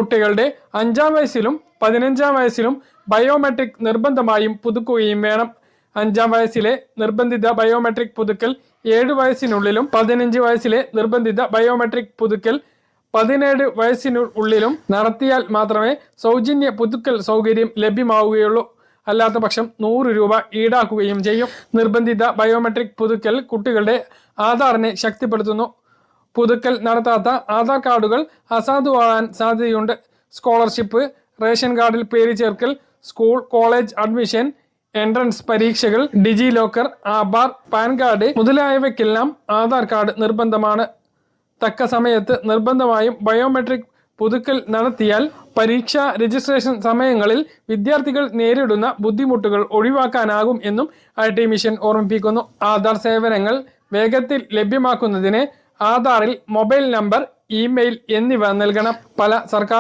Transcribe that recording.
കുട്ടികളുടെ 5-ാം വയസ്സിലും 15-ാം വയസ്സിലും ബയോമെട്രിക് നിർബന്ധമായും പുതുക്കുകയും വേണം. 5-ാം വയസ്സിലെ നിർബന്ധിത ബയോമെട്രിക് പുതുക്കൽ 7 വയസ്സിനുള്ളിലും 15 വയസ്സിലെ നിർബന്ധിത ബയോമെട്രിക് പുതുക്കൽ 17 വയസ്സിനുള്ളിലും നടത്തിയാൽ മാത്രമേ സൗജന്യ പുതുക്കൽ സൗകര്യം ലഭ്യമാവുകയുള്ളൂ. അല്ലാത്ത പക്ഷം 100 രൂപ ഈടാക്കുകയും ചെയ്യും. നിർബന്ധിത ബയോമെട്രിക് പുതുക്കൽ കുട്ടികളുടെ ആധാറിനെ ശക്തിപ്പെടുത്തുന്നു. പുതുക്കൽ നടത്താത്ത ആധാർ കാർഡുകൾ അസാധുവാകാൻ സാധ്യതയുണ്ട്. സ്കോളർഷിപ്പ്, റേഷൻ കാർഡിൽ പേര് ചേർക്കൽ, സ്കൂൾ കോളേജ് അഡ്മിഷൻ, എൻട്രൻസ് പരീക്ഷകൾ, DigiLocker, Aadhaar, PAN card മുതലായവയ്ക്കെല്ലാം ആധാർ കാർഡ് നിർബന്ധമാണ്. തക്ക സമയത്ത് നിർബന്ധമായും ബയോമെട്രിക് പുതുക്കൽ നടത്തിയാൽ പരീക്ഷാ രജിസ്ട്രേഷൻ സമയങ്ങളിൽ വിദ്യാർത്ഥികൾ നേരിടുന്ന ബുദ്ധിമുട്ടുകൾ ഒഴിവാക്കാനാകും എന്നും IT മിഷൻ ഓർമ്മിപ്പിക്കുന്നു. ആധാർ സേവനങ്ങൾ വേഗത്തിൽ ലഭ്യമാക്കുന്നതിന് ആധാറിൽ മൊബൈൽ നമ്പർ, ഇമെയിൽ എന്നിവ നൽകണം. പല സർക്കാർ